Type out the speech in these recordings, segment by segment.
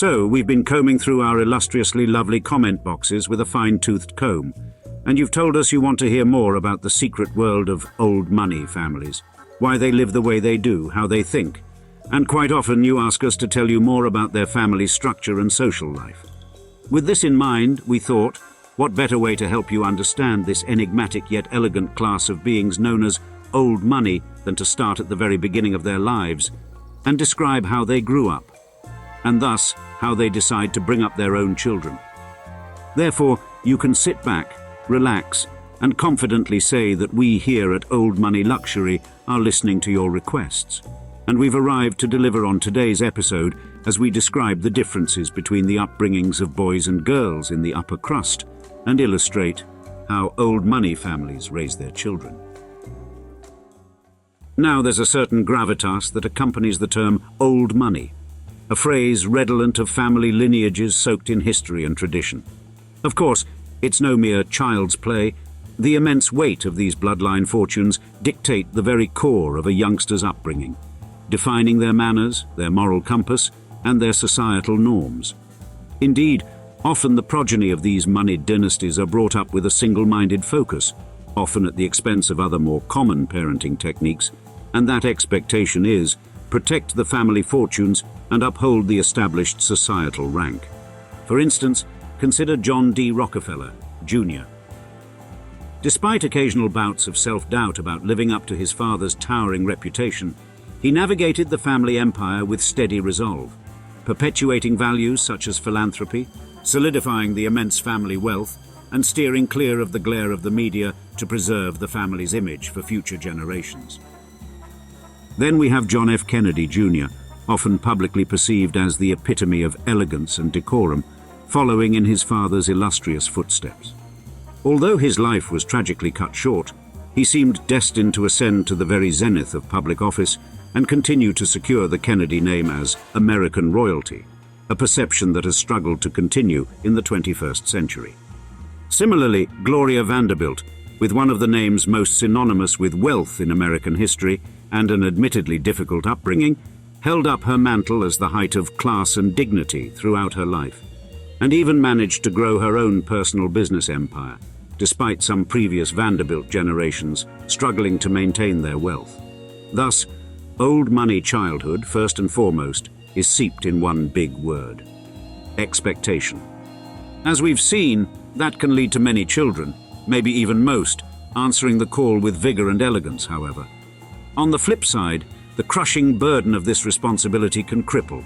So, we've been combing through our illustriously lovely comment boxes with a fine-toothed comb, and you've told us you want to hear more about the secret world of old money families, why they live the way they do, how they think, and quite often you ask us to tell you more about their family structure and social life. With this in mind, we thought, what better way to help you understand this enigmatic yet elegant class of beings known as old money than to start at the very beginning of their lives and describe how they grew up, and thus how they decide to bring up their own children. Therefore, you can sit back, relax, and confidently say that we here at Old Money Luxury are listening to your requests. And we've arrived to deliver on today's episode as we describe the differences between the upbringings of boys and girls in the upper crust and illustrate how old money families raise their children. Now there's a certain gravitas that accompanies the term old money, a phrase redolent of family lineages soaked in history and tradition. Of course, it's no mere child's play. The immense weight of these bloodline fortunes dictate the very core of a youngster's upbringing, defining their manners, their moral compass, and their societal norms. Indeed, often the progeny of these moneyed dynasties are brought up with a single-minded focus, often at the expense of other more common parenting techniques, and that expectation is protect the family fortunes and uphold the established societal rank. For instance, consider John D. Rockefeller, Jr. Despite occasional bouts of self-doubt about living up to his father's towering reputation, he navigated the family empire with steady resolve, perpetuating values such as philanthropy, solidifying the immense family wealth, and steering clear of the glare of the media to preserve the family's image for future generations. Then we have John F. Kennedy, Jr., often publicly perceived as the epitome of elegance and decorum, following in his father's illustrious footsteps. Although his life was tragically cut short, he seemed destined to ascend to the very zenith of public office and continue to secure the Kennedy name as American royalty, a perception that has struggled to continue in the 21st century. Similarly, Gloria Vanderbilt, with one of the names most synonymous with wealth in American history and an admittedly difficult upbringing, held up her mantle as the height of class and dignity throughout her life, and even managed to grow her own personal business empire, despite some previous Vanderbilt generations struggling to maintain their wealth. Thus, old money childhood, first and foremost, is seeped in one big word: expectation. As we've seen, that can lead to many children, maybe even most, answering the call with vigor and elegance, however. On the flip side, the crushing burden of this responsibility can cripple.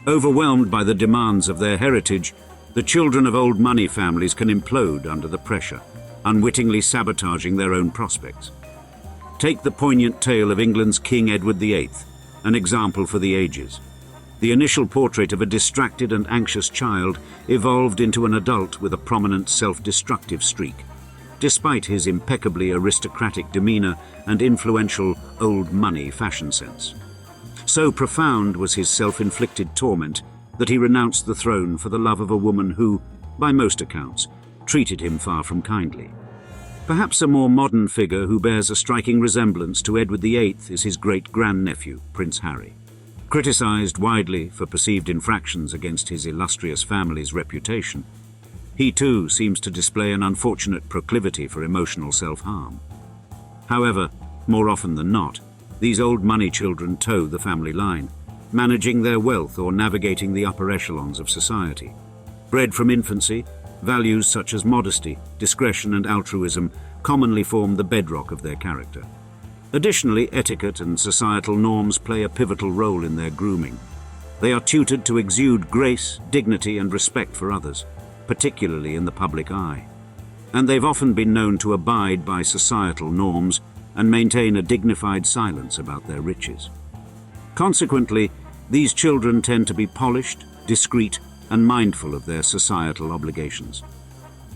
Overwhelmed by the demands of their heritage, the children of old money families can implode under the pressure, unwittingly sabotaging their own prospects. Take the poignant tale of England's King Edward VIII, an example for the ages. The initial portrait of a distracted and anxious child evolved into an adult with a prominent self-destructive streak, despite his impeccably aristocratic demeanor and influential old money fashion sense. So profound was his self-inflicted torment that he renounced the throne for the love of a woman who, by most accounts, treated him far from kindly. Perhaps a more modern figure who bears a striking resemblance to Edward VIII is his great-grandnephew, Prince Harry. Criticized widely for perceived infractions against his illustrious family's reputation, he too seems to display an unfortunate proclivity for emotional self-harm. However, more often than not, these old money children toe the family line, managing their wealth or navigating the upper echelons of society. Bred from infancy, values such as modesty, discretion, and altruism commonly form the bedrock of their character. Additionally, etiquette and societal norms play a pivotal role in their grooming. They are tutored to exude grace, dignity, and respect for others, particularly in the public eye. And they've often been known to abide by societal norms and maintain a dignified silence about their riches. Consequently, these children tend to be polished, discreet, and mindful of their societal obligations.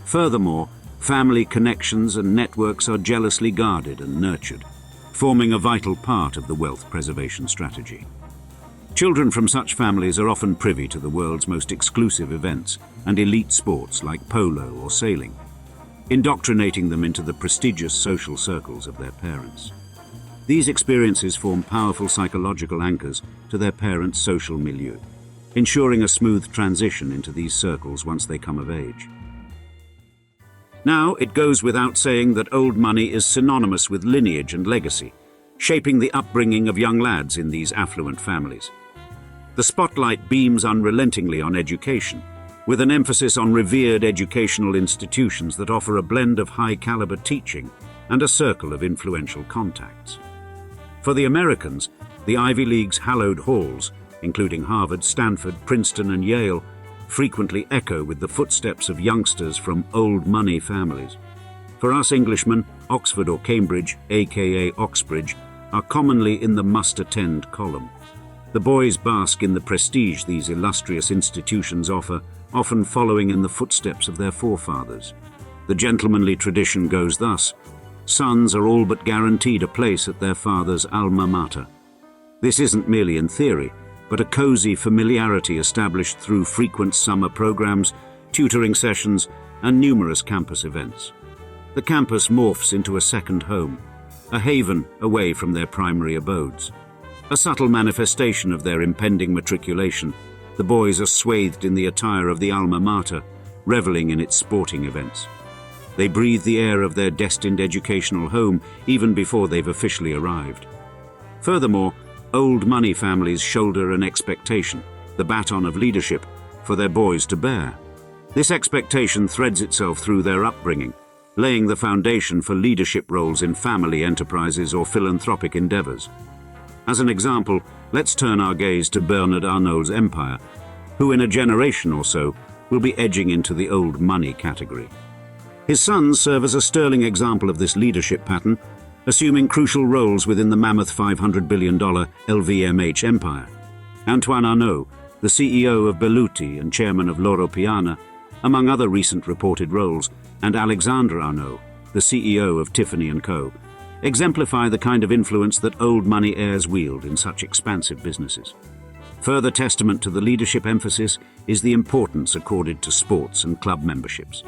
Furthermore, family connections and networks are jealously guarded and nurtured, forming a vital part of the wealth preservation strategy. Children from such families are often privy to the world's most exclusive events and elite sports like polo or sailing, indoctrinating them into the prestigious social circles of their parents. These experiences form powerful psychological anchors to their parents' social milieu, ensuring a smooth transition into these circles once they come of age. Now, it goes without saying that old money is synonymous with lineage and legacy, shaping the upbringing of young lads in these affluent families. The spotlight beams unrelentingly on education, with an emphasis on revered educational institutions that offer a blend of high-caliber teaching and a circle of influential contacts. For the Americans, the Ivy League's hallowed halls, including Harvard, Stanford, Princeton, and Yale, frequently echo with the footsteps of youngsters from old money families. For us Englishmen, Oxford or Cambridge, aka Oxbridge, are commonly in the must-attend column. The boys bask in the prestige these illustrious institutions offer, often following in the footsteps of their forefathers. The gentlemanly tradition goes thus: sons are all but guaranteed a place at their father's alma mater. This isn't merely in theory, but a cozy familiarity established through frequent summer programs, tutoring sessions, and numerous campus events. The campus morphs into a second home, a haven away from their primary abodes. A subtle manifestation of their impending matriculation, the boys are swathed in the attire of the alma mater, reveling in its sporting events. They breathe the air of their destined educational home even before they've officially arrived. Furthermore, old money families shoulder an expectation, the baton of leadership, for their boys to bear. This expectation threads itself through their upbringing, laying the foundation for leadership roles in family enterprises or philanthropic endeavors. As an example, let's turn our gaze to Bernard Arnault's empire, who in a generation or so will be edging into the old money category. His sons serve as a sterling example of this leadership pattern, assuming crucial roles within the mammoth $500 billion LVMH empire. Antoine Arnault, the CEO of Belluti and chairman of Loro Piana, among other recent reported roles, and Alexandre Arnault, the CEO of Tiffany & Co., exemplify the kind of influence that old money heirs wield in such expansive businesses. Further testament to the leadership emphasis is the importance accorded to sports and club memberships.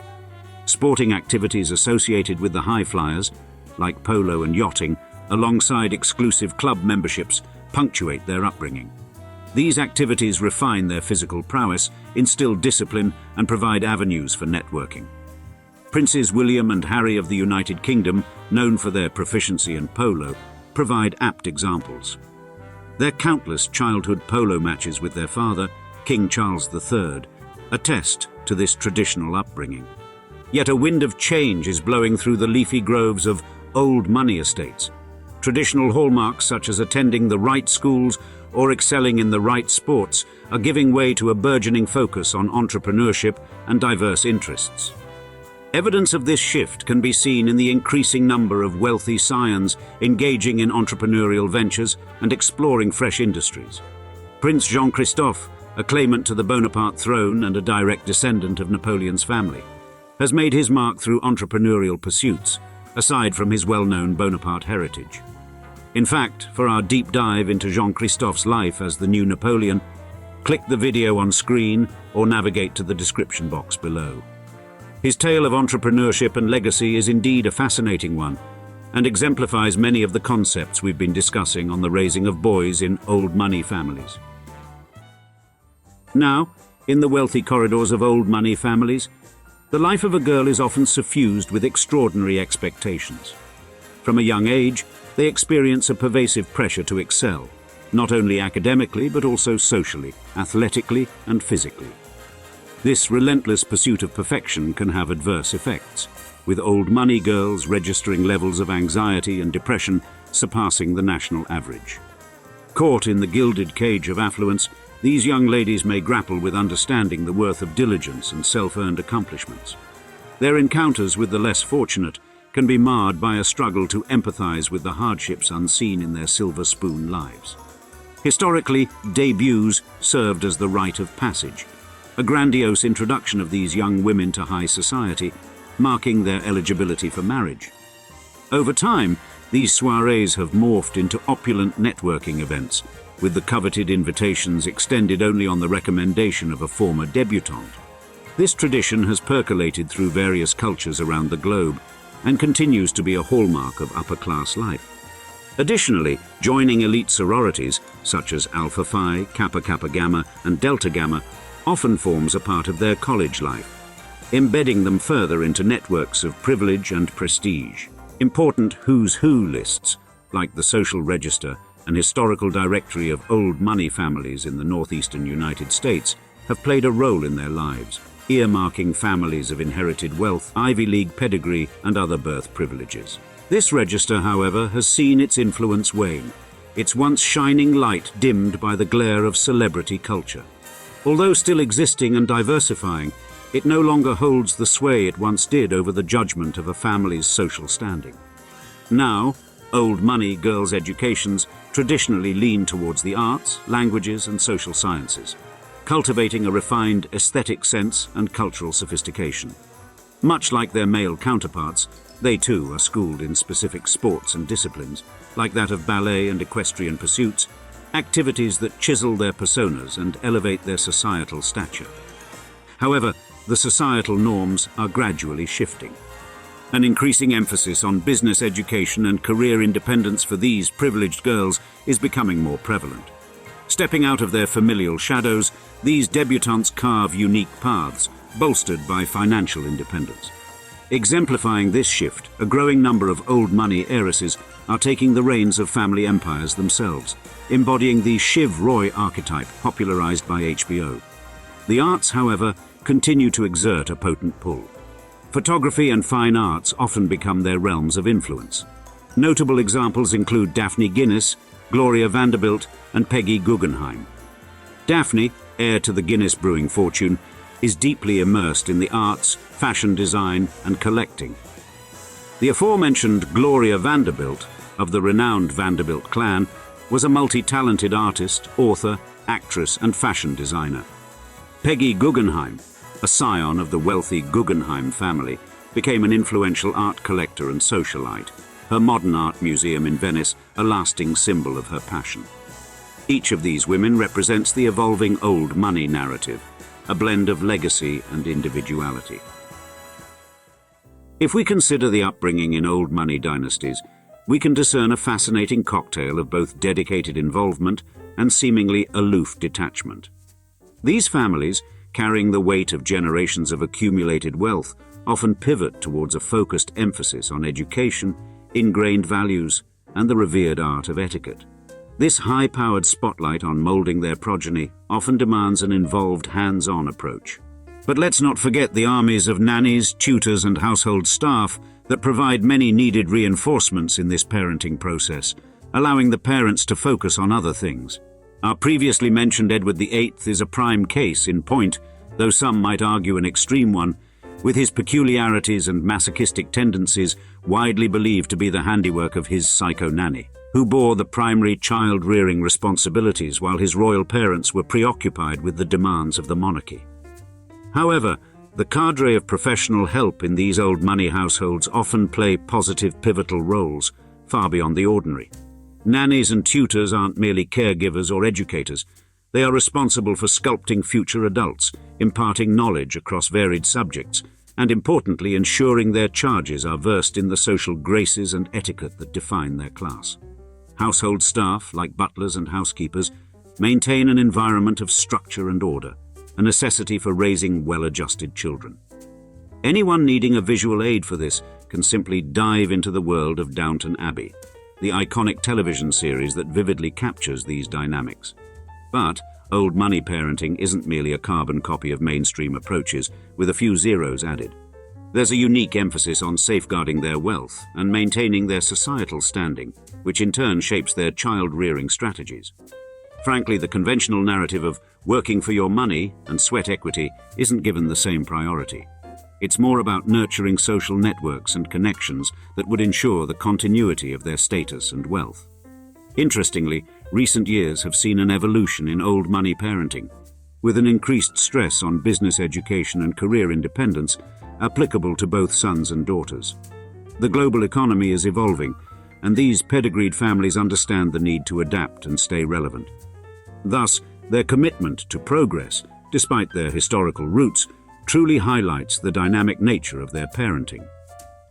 Sporting activities associated with the high flyers, like polo and yachting, alongside exclusive club memberships, punctuate their upbringing. These activities refine their physical prowess, instill discipline, and provide avenues for networking. Princes William and Harry of the United Kingdom, known for their proficiency in polo, provide apt examples. Their countless childhood polo matches with their father, King Charles III, attest to this traditional upbringing. Yet a wind of change is blowing through the leafy groves of old money estates. Traditional hallmarks such as attending the right schools or excelling in the right sports are giving way to a burgeoning focus on entrepreneurship and diverse interests. Evidence of this shift can be seen in the increasing number of wealthy scions engaging in entrepreneurial ventures and exploring fresh industries. Prince Jean-Christophe, a claimant to the Bonaparte throne and a direct descendant of Napoleon's family, has made his mark through entrepreneurial pursuits, aside from his well-known Bonaparte heritage. In fact, for our deep dive into Jean-Christophe's life as the new Napoleon, click the video on screen or navigate to the description box below. His tale of entrepreneurship and legacy is indeed a fascinating one, and exemplifies many of the concepts we've been discussing on the raising of boys in old money families. Now, in the wealthy corridors of old money families, the life of a girl is often suffused with extraordinary expectations. From a young age, they experience a pervasive pressure to excel, not only academically but also socially, athletically, and physically. This relentless pursuit of perfection can have adverse effects, with old money girls registering levels of anxiety and depression surpassing the national average. Caught in the gilded cage of affluence, these young ladies may grapple with understanding the worth of diligence and self-earned accomplishments. Their encounters with the less fortunate can be marred by a struggle to empathize with the hardships unseen in their silver spoon lives. Historically, debuts served as the rite of passage, a grandiose introduction of these young women to high society, marking their eligibility for marriage. Over time, these soirees have morphed into opulent networking events, with the coveted invitations extended only on the recommendation of a former debutante. This tradition has percolated through various cultures around the globe and continues to be a hallmark of upper-class life. Additionally, joining elite sororities, such as Alpha Phi, Kappa Kappa Gamma, and Delta Gamma, often forms a part of their college life, embedding them further into networks of privilege and prestige. Important who's who lists, like the Social Register and Historical Directory of Old Money families in the northeastern United States, have played a role in their lives, earmarking families of inherited wealth, Ivy League pedigree, and other birth privileges. This register, however, has seen its influence wane, its once shining light dimmed by the glare of celebrity culture. Although still existing and diversifying, it no longer holds the sway it once did over the judgment of a family's social standing. Now, old money girls' educations traditionally lean towards the arts, languages, and social sciences, cultivating a refined aesthetic sense and cultural sophistication. Much like their male counterparts, they too are schooled in specific sports and disciplines, like that of ballet and equestrian pursuits, activities that chisel their personas and elevate their societal stature. However, the societal norms are gradually shifting. An increasing emphasis on business education and career independence for these privileged girls is becoming more prevalent. Stepping out of their familial shadows, these debutantes carve unique paths, bolstered by financial independence. Exemplifying this shift, a growing number of old money heiresses are taking the reins of family empires themselves, embodying the Shiv Roy archetype popularized by HBO. The arts, however, continue to exert a potent pull. Photography and fine arts often become their realms of influence. Notable examples include Daphne Guinness, Gloria Vanderbilt, and Peggy Guggenheim. Daphne, heir to the Guinness brewing fortune, is deeply immersed in the arts, fashion design, and collecting. The aforementioned Gloria Vanderbilt, of the renowned Vanderbilt clan, was a multi-talented artist, author, actress, and fashion designer. Peggy Guggenheim, a scion of the wealthy Guggenheim family, became an influential art collector and socialite, her modern art museum in Venice a lasting symbol of her passion. Each of these women represents the evolving old money narrative, a blend of legacy and individuality. If we consider the upbringing in old money dynasties, we can discern a fascinating cocktail of both dedicated involvement and seemingly aloof detachment. These families, carrying the weight of generations of accumulated wealth, often pivot towards a focused emphasis on education, ingrained values, and the revered art of etiquette. This high-powered spotlight on molding their progeny often demands an involved, hands-on approach. But let's not forget the armies of nannies, tutors, and household staff that provide many needed reinforcements in this parenting process, allowing the parents to focus on other things. Our previously mentioned Edward VIII is a prime case in point, though some might argue an extreme one, with his peculiarities and masochistic tendencies widely believed to be the handiwork of his psycho-nanny, who bore the primary child-rearing responsibilities while his royal parents were preoccupied with the demands of the monarchy. However, the cadre of professional help in these old money households often play positive pivotal roles, far beyond the ordinary. Nannies and tutors aren't merely caregivers or educators. They are responsible for sculpting future adults, imparting knowledge across varied subjects, and importantly ensuring their charges are versed in the social graces and etiquette that define their class. Household staff, like butlers and housekeepers, maintain an environment of structure and order, a necessity for raising well-adjusted children. Anyone needing a visual aid for this can simply dive into the world of Downton Abbey, the iconic television series that vividly captures these dynamics. But old money parenting isn't merely a carbon copy of mainstream approaches with a few zeros added. There's a unique emphasis on safeguarding their wealth and maintaining their societal standing, which in turn shapes their child-rearing strategies. Frankly, the conventional narrative of working for your money and sweat equity isn't given the same priority. It's more about nurturing social networks and connections that would ensure the continuity of their status and wealth. Interestingly, recent years have seen an evolution in old money parenting, with an increased stress on business education and career independence applicable to both sons and daughters. The global economy is evolving, and these pedigreed families understand the need to adapt and stay relevant. Thus, their commitment to progress, despite their historical roots, truly highlights the dynamic nature of their parenting.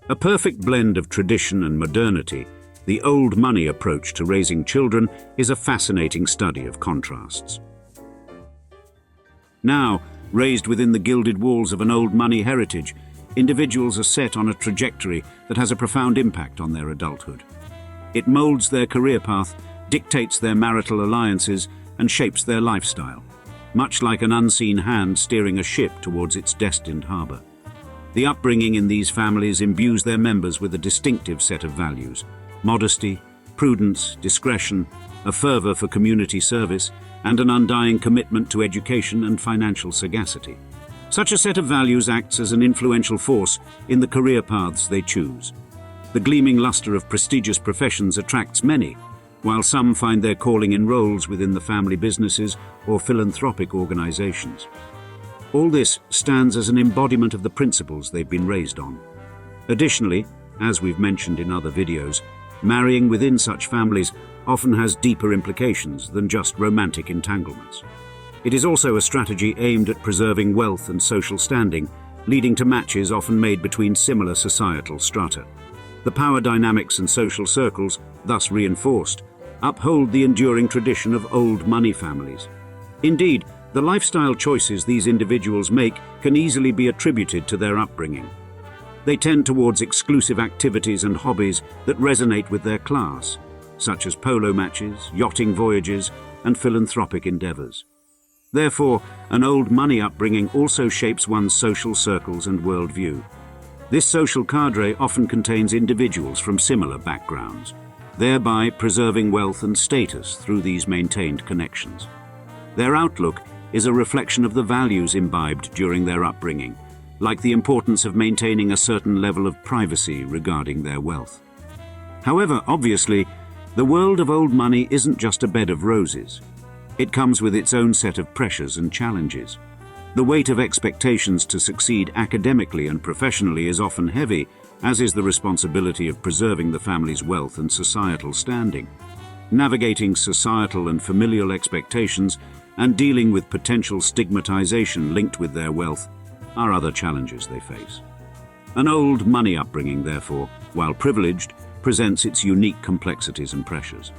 A perfect blend of tradition and modernity, The old money approach to raising children is a fascinating study of contrasts. Now, raised within the gilded walls of an old money heritage, individuals are set on a trajectory that has a profound impact on their adulthood. It molds their career path, dictates their marital alliances, and shapes their lifestyle, much like an unseen hand steering a ship towards its destined harbor. The upbringing in these families imbues their members with a distinctive set of values: modesty, prudence, discretion, a fervor for community service, and an undying commitment to education and financial sagacity. Such a set of values acts as an influential force in the career paths they choose. The gleaming luster of prestigious professions attracts many, while some find their calling in roles within the family businesses or philanthropic organizations. All this stands as an embodiment of the principles they've been raised on. Additionally, as we've mentioned in other videos, marrying within such families often has deeper implications than just romantic entanglements. It is also a strategy aimed at preserving wealth and social standing, leading to matches often made between similar societal strata. The power dynamics and social circles, thus reinforced, uphold the enduring tradition of old money families. Indeed, the lifestyle choices these individuals make can easily be attributed to their upbringing. They tend towards exclusive activities and hobbies that resonate with their class, such as polo matches, yachting voyages, and philanthropic endeavors. Therefore, an old money upbringing also shapes one's social circles and worldview. This social cadre often contains individuals from similar backgrounds, thereby preserving wealth and status through these maintained connections. Their outlook is a reflection of the values imbibed during their upbringing, like the importance of maintaining a certain level of privacy regarding their wealth. However, obviously, the world of old money isn't just a bed of roses. It comes with its own set of pressures and challenges. The weight of expectations to succeed academically and professionally is often heavy, as is the responsibility of preserving the family's wealth and societal standing. Navigating societal and familial expectations and dealing with potential stigmatization linked with their wealth are other challenges they face. An old money upbringing, therefore, while privileged, presents its unique complexities and pressures.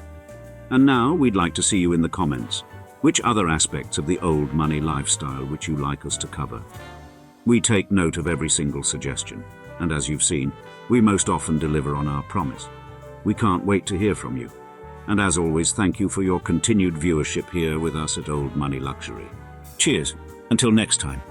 And now we'd like to see you in the comments. Which other aspects of the old money lifestyle would you like us to cover? We take note of every single suggestion, and as you've seen, we most often deliver on our promise. We can't wait to hear from you. And as always, thank you for your continued viewership here with us at Old Money Luxury. Cheers, until next time.